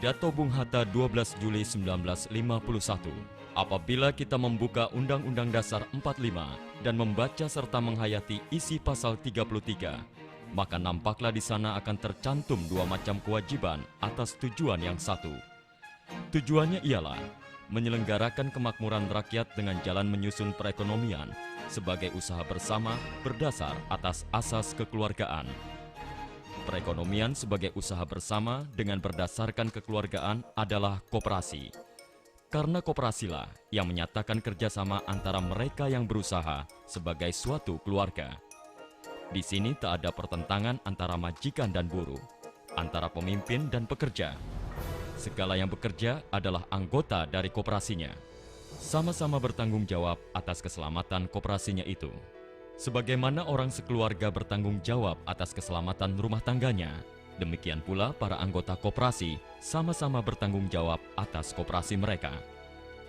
Pidato Bung Hatta 12 Juli 1951. Apabila kita membuka Undang-Undang Dasar 45 dan membaca serta menghayati isi pasal 33, maka nampaklah di sana akan tercantum dua macam kewajiban atas tujuan yang satu. Tujuannya ialah menyelenggarakan kemakmuran rakyat dengan jalan menyusun perekonomian sebagai usaha bersama berdasar atas asas kekeluargaan. Perekonomian sebagai usaha bersama dengan berdasarkan kekeluargaan adalah koperasi. Karena koperasilah yang menyatakan kerjasama antara mereka yang berusaha sebagai suatu keluarga. Di sini tak ada pertentangan antara majikan dan buruh, antara pemimpin dan pekerja. Segala yang bekerja adalah anggota dari koperasinya. Sama-sama bertanggung jawab atas keselamatan koperasinya itu. Sebagaimana orang sekeluarga bertanggung jawab atas keselamatan rumah tangganya, demikian pula para anggota koperasi sama-sama bertanggung jawab atas koperasi mereka.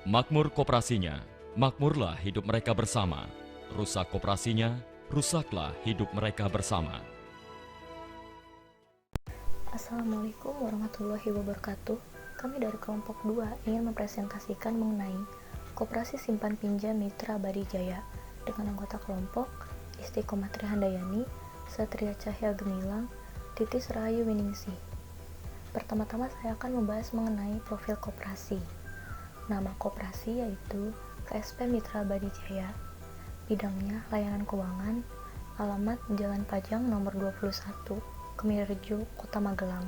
Makmur koperasinya, makmurlah hidup mereka bersama. Rusak koperasinya, rusaklah hidup mereka bersama. Assalamualaikum warahmatullahi wabarakatuh. Kami dari kelompok 2 ingin mempresentasikan mengenai Koperasi Simpan Pinjam Mitra Abadi Jaya dengan anggota kelompok Istiqomatri Handayani, Satria Cahya Gemilang, Titis Rahayu Winingsih. Pertama-tama saya akan membahas mengenai profil koperasi. Nama koperasi yaitu KSP Mitra Abadi Jaya. Bidangnya layanan keuangan, alamat Jalan Pajang nomor 21, Kemirejo, Kota Magelang.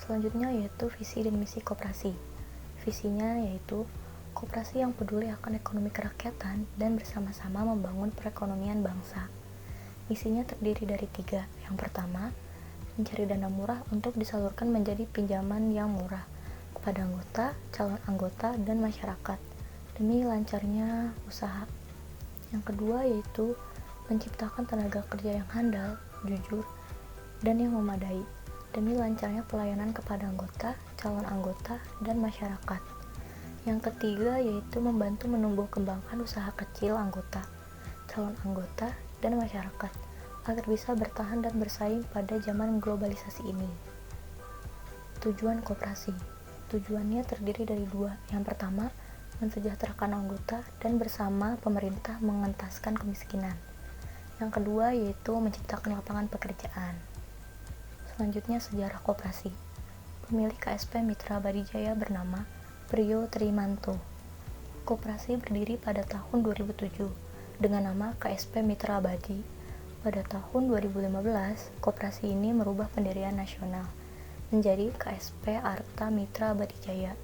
Selanjutnya yaitu visi dan misi koperasi. Visinya yaitu koperasi yang peduli akan ekonomi kerakyatan dan bersama-sama membangun perekonomian bangsa. Misinya terdiri dari 3. Yang pertama, mencari dana murah untuk disalurkan menjadi pinjaman yang murah kepada anggota, calon anggota, dan masyarakat demi lancarnya usaha. Yang kedua yaitu menciptakan tenaga kerja yang handal, jujur, dan yang memadai demi lancarnya pelayanan kepada anggota, calon anggota, dan masyarakat. Yang ketiga yaitu membantu menumbuh kembangkan usaha kecil anggota, calon anggota, dan masyarakat agar bisa bertahan dan bersaing pada zaman globalisasi ini. Tujuan koperasi. Tujuannya terdiri dari 2. Yang pertama, mensejahterakan anggota dan bersama pemerintah mengentaskan kemiskinan. Yang kedua yaitu menciptakan lapangan pekerjaan. Selanjutnya sejarah koperasi. Pemilik KSP Mitra Abadi Jaya bernama Priyo Trimanto. Koperasi berdiri pada tahun 2007 dengan nama KSP Mitra Abadi. Pada tahun 2015, koperasi ini merubah pendirian nasional menjadi KSP Arta Mitra Abadi Jaya.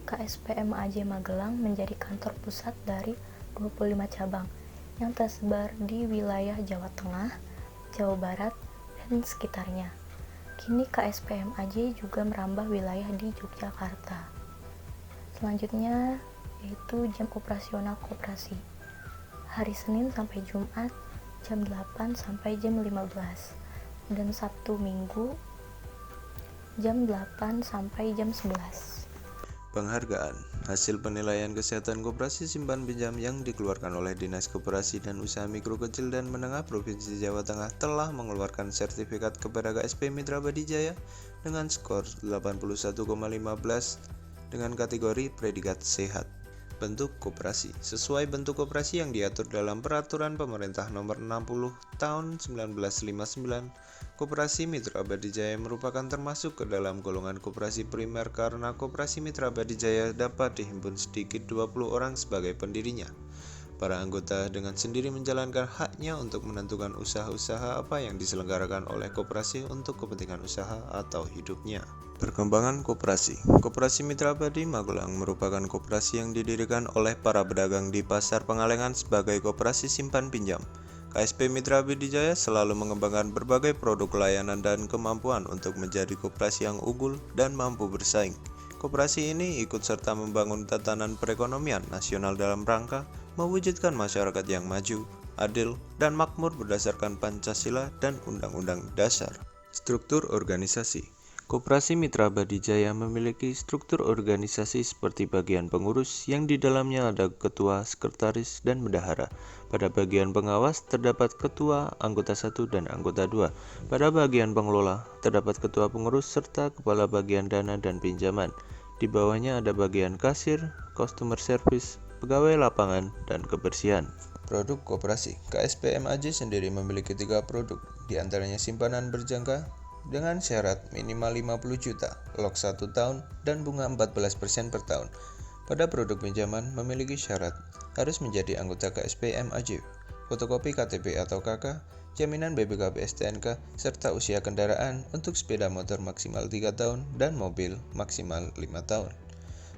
KSP MAJ Magelang menjadi kantor pusat dari 25 cabang yang tersebar di wilayah Jawa Tengah, Jawa Barat, dan sekitarnya. Kini KSP MAJ juga merambah wilayah di Yogyakarta. Selanjutnya yaitu jam operasional koperasi. Hari Senin sampai Jumat jam 8 sampai jam 15 dan Sabtu Minggu jam 8 sampai jam 11. Penghargaan. Hasil penilaian kesehatan koperasi simpan pinjam yang dikeluarkan oleh Dinas Koperasi dan Usaha Mikro Kecil dan Menengah Provinsi Jawa Tengah telah mengeluarkan sertifikat kepada KSP Mitra Abadi Jaya dengan skor 81,15 dengan kategori predikat sehat. Bentuk koperasi. Sesuai bentuk koperasi yang diatur dalam Peraturan Pemerintah Nomor 60 Tahun 1959, Koperasi Mitra Abadi Jaya merupakan termasuk ke dalam golongan koperasi primer karena Koperasi Mitra Abadi Jaya dapat dihimpun sedikit 20 orang sebagai pendirinya. Para anggota dengan sendiri menjalankan haknya untuk menentukan usaha-usaha apa yang diselenggarakan oleh koperasi untuk kepentingan usaha atau hidupnya. Perkembangan koperasi. Koperasi Mitra Abadi Magelang merupakan koperasi yang didirikan oleh para pedagang di Pasar Pengalengan sebagai koperasi simpan pinjam. KSP Mitra Abadi Jaya selalu mengembangkan berbagai produk layanan dan kemampuan untuk menjadi koperasi yang unggul dan mampu bersaing. Koperasi ini ikut serta membangun tatanan perekonomian nasional dalam rangka mewujudkan masyarakat yang maju, adil, dan makmur berdasarkan Pancasila dan Undang-Undang Dasar. Struktur organisasi. Koperasi Mitra Abadi Jaya memiliki struktur organisasi seperti bagian pengurus yang di dalamnya ada ketua, sekretaris, dan bendahara. Pada bagian pengawas terdapat ketua, anggota 1, dan anggota 2. Pada bagian pengelola terdapat ketua pengurus serta kepala bagian dana dan pinjaman. Di bawahnya ada bagian kasir, customer service, pegawai lapangan, dan kebersihan. Produk koperasi KSPMAJ sendiri memiliki 3 produk, diantaranya simpanan berjangka dengan syarat minimal 50 juta, lok 1 tahun, dan bunga 14% per tahun. Pada produk pinjaman memiliki syarat harus menjadi anggota KSPMAJ, fotokopi KTP atau KK, jaminan BPKB STNK, serta usia kendaraan untuk sepeda motor maksimal 3 tahun dan mobil maksimal 5 tahun.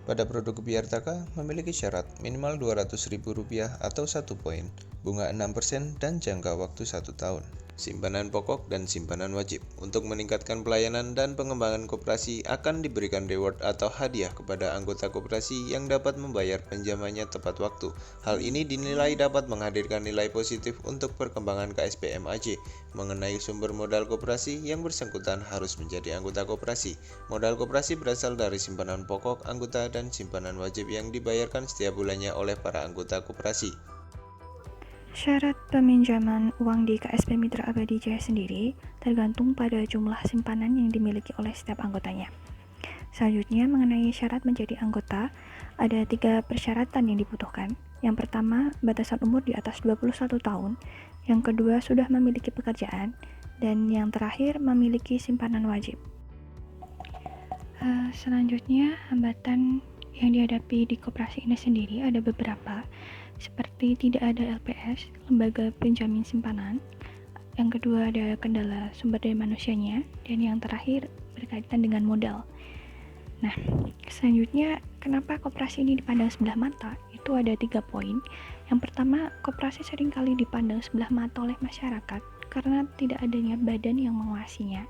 Pada produk Biartaka memiliki syarat minimal Rp200.000 atau 1 poin, bunga 6% dan jangka waktu 1 tahun. Simpanan pokok dan simpanan wajib. Untuk meningkatkan pelayanan dan pengembangan koperasi akan diberikan reward atau hadiah kepada anggota koperasi yang dapat membayar pinjamannya tepat waktu. Hal ini dinilai dapat menghadirkan nilai positif untuk perkembangan KSPMAJ. Mengenai sumber modal koperasi yang bersangkutan harus menjadi anggota koperasi. Modal koperasi berasal dari simpanan pokok anggota dan simpanan wajib yang dibayarkan setiap bulannya oleh para anggota koperasi. Syarat peminjaman uang di KSP Mitra Abadi Jaya sendiri tergantung pada jumlah simpanan yang dimiliki oleh setiap anggotanya. Selanjutnya, mengenai syarat menjadi anggota, ada 3 persyaratan yang dibutuhkan. Yang pertama, batasan umur di atas 21 tahun. Yang kedua, sudah memiliki pekerjaan. Dan yang terakhir, memiliki simpanan wajib. Selanjutnya, hambatan yang dihadapi di koperasi ini sendiri ada beberapa, seperti tidak ada LPS, lembaga penjamin simpanan. Yang kedua ada kendala sumber daya manusianya, dan yang terakhir berkaitan dengan modal. Nah, selanjutnya kenapa koperasi ini dipandang sebelah mata? Itu ada 3 poin. Yang pertama, koperasi seringkali dipandang sebelah mata oleh masyarakat karena tidak adanya badan yang mengawasinya.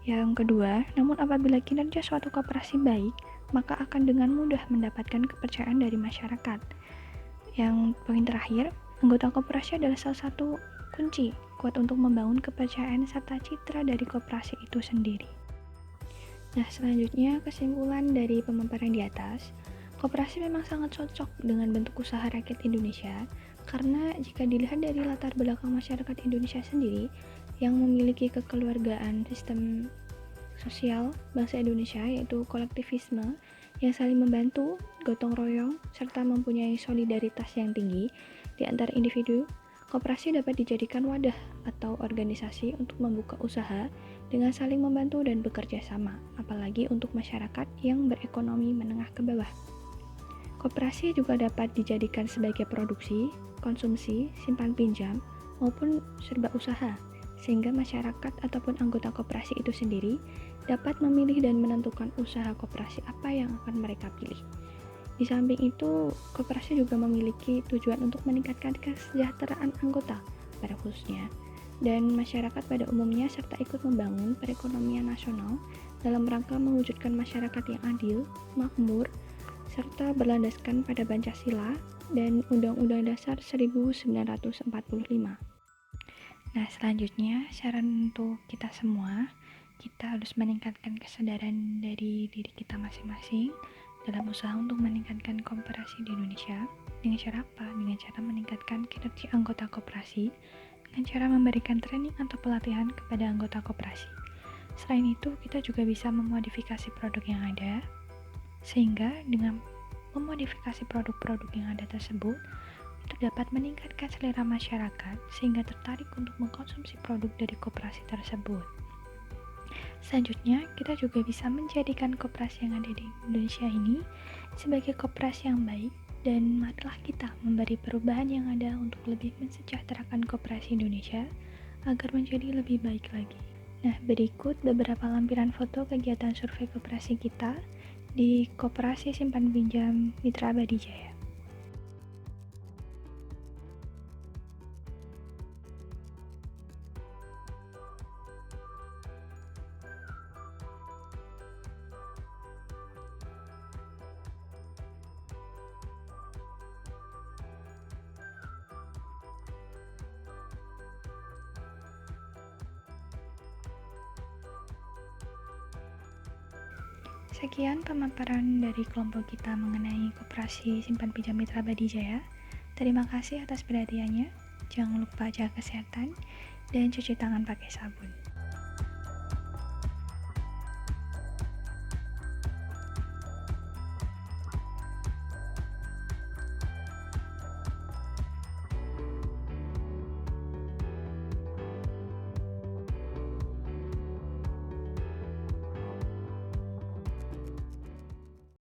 Yang kedua, namun apabila kinerja suatu koperasi baik, maka akan dengan mudah mendapatkan kepercayaan dari masyarakat. Yang poin terakhir, anggota koperasi adalah salah satu kunci kuat untuk membangun kepercayaan serta citra dari koperasi itu sendiri. Nah, selanjutnya kesimpulan dari pemaparan di atas, koperasi memang sangat cocok dengan bentuk usaha rakyat Indonesia karena jika dilihat dari latar belakang masyarakat Indonesia sendiri yang memiliki kekeluargaan sistem sosial bangsa Indonesia yaitu kolektivisme yang saling membantu, gotong royong, serta mempunyai solidaritas yang tinggi di antara individu, koperasi dapat dijadikan wadah atau organisasi untuk membuka usaha dengan saling membantu dan bekerja sama, apalagi untuk masyarakat yang berekonomi menengah ke bawah. Koperasi juga dapat dijadikan sebagai produksi, konsumsi, simpan pinjam, maupun serba usaha, sehingga masyarakat ataupun anggota koperasi itu sendiri dapat memilih dan menentukan usaha koperasi apa yang akan mereka pilih. Di samping itu, koperasi juga memiliki tujuan untuk meningkatkan kesejahteraan anggota pada khususnya dan masyarakat pada umumnya serta ikut membangun perekonomian nasional dalam rangka mewujudkan masyarakat yang adil, makmur, serta berlandaskan pada Pancasila dan Undang-Undang Dasar 1945. Nah, selanjutnya saran untuk kita semua, kita harus meningkatkan kesadaran dari diri kita masing-masing dalam usaha untuk meningkatkan koperasi di Indonesia. Dengan cara apa? Dengan cara meningkatkan kinerja anggota koperasi, dengan cara memberikan training atau pelatihan kepada anggota koperasi. Selain itu, kita juga bisa memodifikasi produk yang ada, sehingga dengan memodifikasi produk-produk yang ada tersebut, itu dapat meningkatkan selera masyarakat sehingga tertarik untuk mengkonsumsi produk dari koperasi tersebut. Selanjutnya, kita juga bisa menjadikan koperasi yang ada di Indonesia ini sebagai koperasi yang baik dan marilah kita memberi perubahan yang ada untuk lebih mensejahterakan koperasi Indonesia agar menjadi lebih baik lagi. Nah, berikut beberapa lampiran foto kegiatan survei koperasi kita di Koperasi Simpan Pinjam Mitra Abadi Jaya. Sekian pemaparan dari kelompok kita mengenai Koperasi Simpan Pinjam Mitra Badijaya. Terima kasih atas perhatiannya. Jangan lupa jaga kesehatan dan cuci tangan pakai sabun.